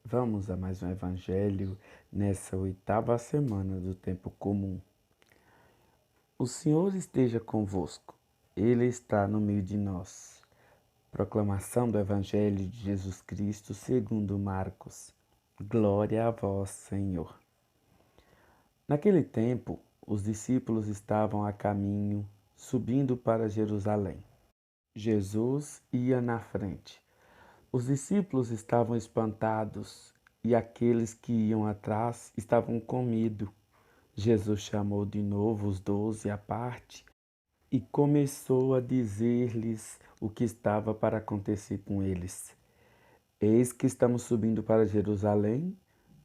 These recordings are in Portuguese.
Vamos a mais um evangelho nessa oitava semana do tempo comum. O Senhor esteja convosco, Ele está no meio de nós. Proclamação do Evangelho de Jesus Cristo segundo Marcos. Glória a vós, Senhor. Naquele tempo, os discípulos estavam a caminho, subindo para Jerusalém. Jesus ia na frente. Os discípulos estavam espantados e aqueles que iam atrás estavam com medo. Jesus chamou de novo os 12 à parte e começou a dizer-lhes o que estava para acontecer com eles. Eis que estamos subindo para Jerusalém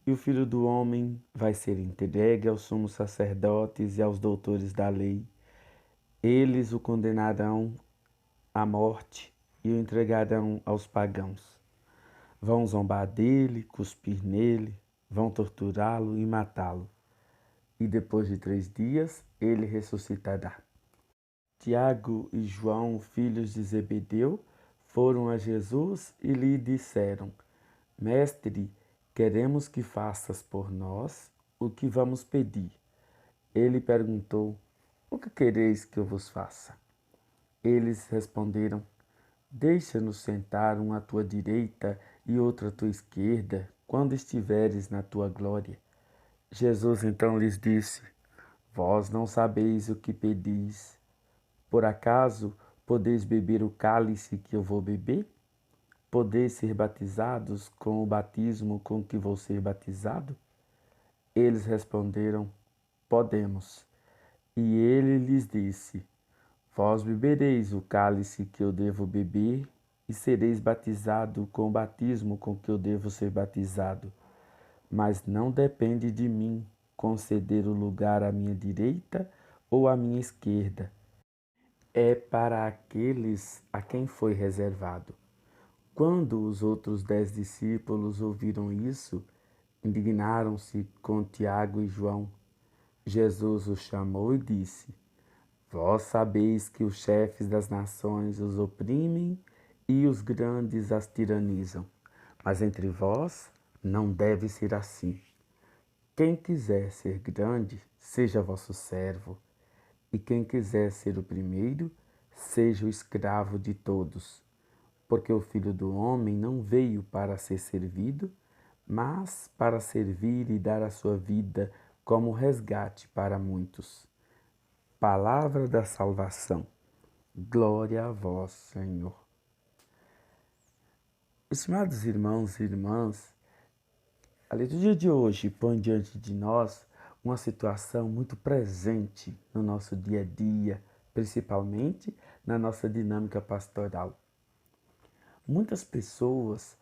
e o Filho do Homem vai ser entregue aos sumos sacerdotes e aos doutores da lei. Eles o condenarão à morte e o entregarão aos pagãos. Vão zombar dele, cuspir nele, vão torturá-lo e matá-lo. E depois de 3 dias ele ressuscitará. Tiago e João, filhos de Zebedeu, foram a Jesus e lhe disseram: Mestre, queremos que faças por nós o que vamos pedir. Ele perguntou: O que quereis que eu vos faça? Eles responderam: Deixa-nos sentar um à tua direita e outro à tua esquerda, quando estiveres na tua glória. Jesus então lhes disse: Vós não sabeis o que pedis. Por acaso podeis beber o cálice que eu vou beber? Podeis ser batizados com o batismo com que vou ser batizado? Eles responderam: Podemos. E ele lhes disse: Vós bebereis o cálice que eu devo beber e sereis batizado com o batismo com que eu devo ser batizado. Mas não depende de mim conceder o lugar à minha direita ou à minha esquerda. É para aqueles a quem foi reservado. Quando os outros 10 discípulos ouviram isso, indignaram-se com Tiago e João. Jesus os chamou e disse: Vós sabeis que os chefes das nações os oprimem e os grandes as tiranizam. Mas entre vós não deve ser assim. Quem quiser ser grande, seja vosso servo, e quem quiser ser o primeiro, seja o escravo de todos. Porque o Filho do Homem não veio para ser servido, mas para servir e dar a sua vida como resgate para muitos. Palavra da salvação. Glória a vós, Senhor. Estimados irmãos e irmãs, a liturgia de hoje põe diante de nós uma situação muito presente no nosso dia a dia, principalmente na nossa dinâmica pastoral. Muitas pessoas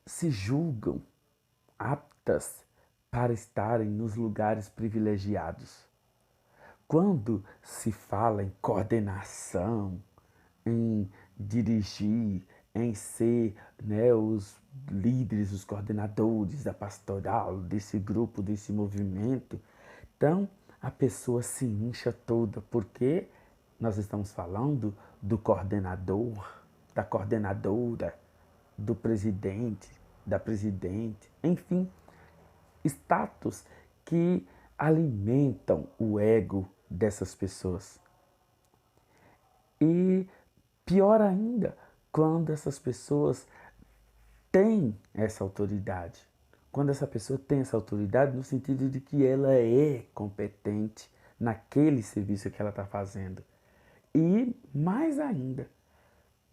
se julgam aptas para estarem nos lugares privilegiados. Quando se fala em coordenação, em dirigir, em ser, os líderes, os coordenadores da pastoral, desse grupo, desse movimento, então a pessoa se incha toda, porque nós estamos falando do coordenador, da coordenadora, do presidente, da presidente, enfim, status que alimentam o ego dessas pessoas. E pior ainda, quando essas pessoas têm essa autoridade. Quando essa pessoa tem essa autoridade no sentido de que ela é competente naquele serviço que ela está fazendo. E mais ainda,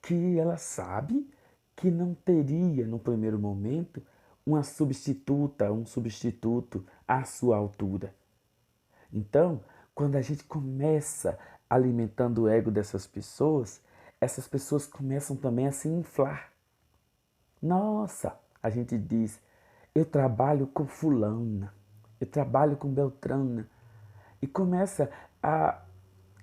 que ela sabe que não teria no primeiro momento uma substituta, um substituto à sua altura. Então, quando a gente começa alimentando o ego dessas pessoas, essas pessoas começam também a se inflar. Nossa, a gente diz, eu trabalho com fulana, eu trabalho com beltrana. E começa a,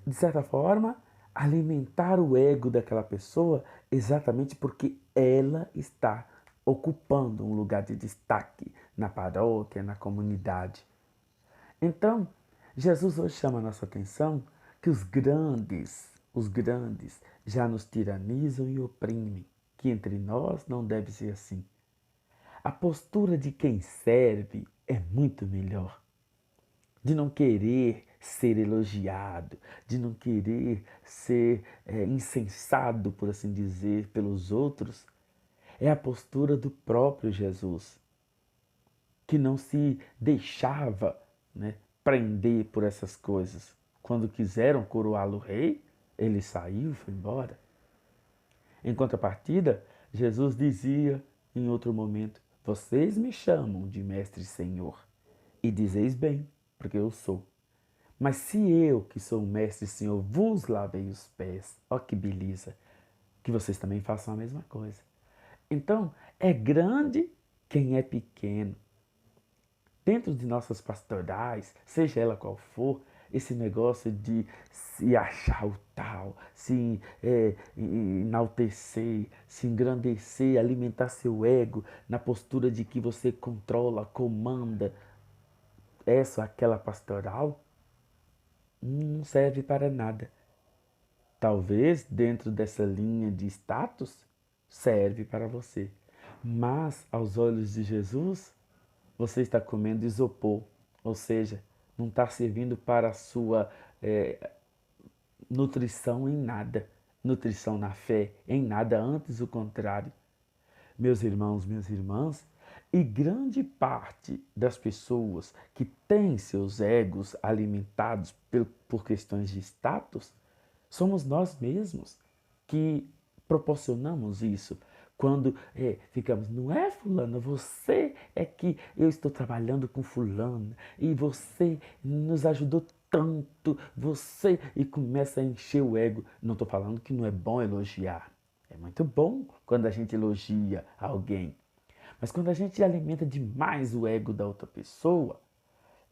de certa forma, alimentar o ego daquela pessoa exatamente porque ela está ocupando um lugar de destaque na paróquia, na comunidade. Então, Jesus hoje chama a nossa atenção que os grandes já nos tiranizam e oprimem, que entre nós não deve ser assim. A postura de quem serve é muito melhor. De não querer ser elogiado, de não querer ser incensado, por assim dizer, pelos outros, é a postura do próprio Jesus, que não se deixava, né, prender por essas coisas. Quando quiseram coroá-lo rei, ele saiu e foi embora. Em contrapartida, Jesus dizia em outro momento: Vocês me chamam de Mestre e Senhor, e dizeis bem, porque eu sou. Mas se eu, que sou o Mestre e Senhor, vos lavei os pés, ó que beleza, que vocês também façam a mesma coisa. Então, é grande quem é pequeno. Dentro de nossas pastorais, seja ela qual for, esse negócio de se achar o tal, se enaltecer, se engrandecer, alimentar seu ego na postura de que você controla, comanda essa ou aquela pastoral, não serve para nada. Talvez dentro dessa linha de status serve para você, mas aos olhos de Jesus você está comendo isopor, ou seja, não está servindo para a sua nutrição em nada, nutrição na fé em nada, antes o contrário. Meus irmãos, minhas irmãs, e grande parte das pessoas que têm seus egos alimentados por questões de status, somos nós mesmos que proporcionamos isso. Quando ficamos, não é fulano, você é que eu estou trabalhando com fulano e você nos ajudou tanto, você, e começa a encher o ego. Não estou falando que não é bom elogiar. É muito bom quando a gente elogia alguém. Mas quando a gente alimenta demais o ego da outra pessoa,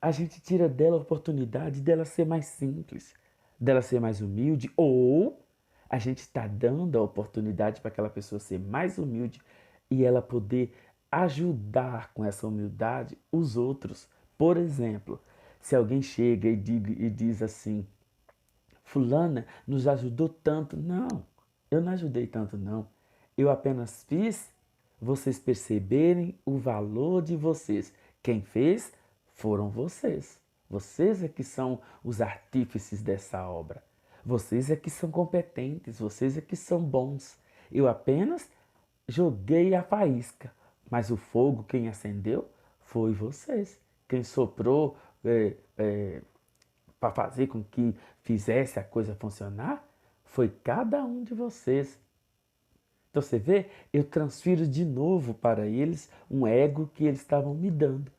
a gente tira dela a oportunidade dela ser mais simples, dela ser mais humilde, ou a gente está dando a oportunidade para aquela pessoa ser mais humilde e ela poder ajudar com essa humildade os outros. Por exemplo, se alguém chega e diz assim: Fulana nos ajudou tanto. Não, eu não ajudei tanto, não. Eu apenas fiz vocês perceberem o valor de vocês. Quem fez foram vocês. Vocês é que são os artífices dessa obra. Vocês é que são competentes, vocês é que são bons. Eu apenas joguei a faísca, mas o fogo quem acendeu foi vocês. Quem soprou para fazer com que fizesse a coisa funcionar foi cada um de vocês. Então você vê, eu transfiro de novo para eles um ego que eles estavam me dando.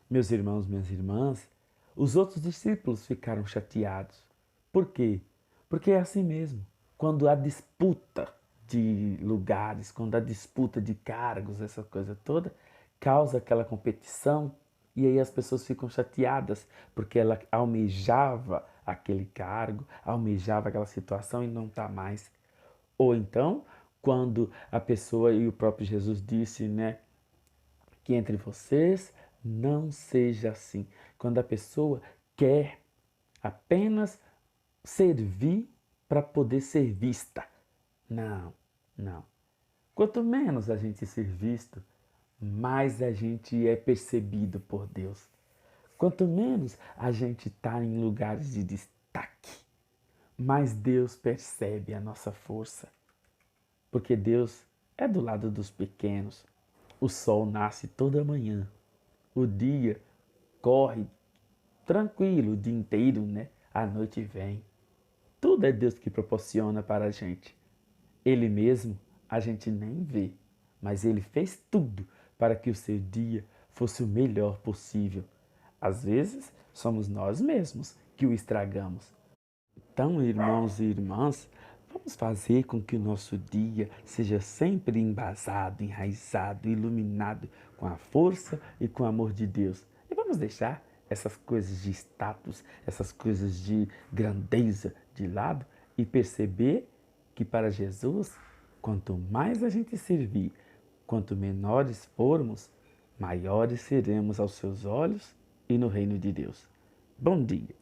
Meus irmãos, minhas irmãs, os outros discípulos ficaram chateados. Por quê? Porque é assim mesmo. Quando há disputa de lugares, quando há disputa de cargos, essa coisa toda, causa aquela competição e aí as pessoas ficam chateadas porque ela almejava aquele cargo, almejava aquela situação e não está mais. Ou então, quando a pessoa, e o próprio Jesus disse, né, que entre vocês não seja assim. Quando a pessoa quer apenas servir para poder ser vista. Não, não. Quanto menos a gente ser visto, mais a gente é percebido por Deus. Quanto menos a gente está em lugares de destaque, mais Deus percebe a nossa força. Porque Deus é do lado dos pequenos. O sol nasce toda manhã. O dia corre tranquilo o dia inteiro, né? A noite vem. Tudo é Deus que proporciona para a gente. Ele mesmo a gente nem vê, mas ele fez tudo para que o seu dia fosse o melhor possível. Às vezes, somos nós mesmos que o estragamos. Então, irmãos e irmãs, vamos fazer com que o nosso dia seja sempre embasado, enraizado, iluminado com a força e com o amor de Deus. E vamos deixar essas coisas de status, essas coisas de grandeza de lado e perceber que para Jesus, quanto mais a gente servir, quanto menores formos, maiores seremos aos seus olhos e no reino de Deus. Bom dia!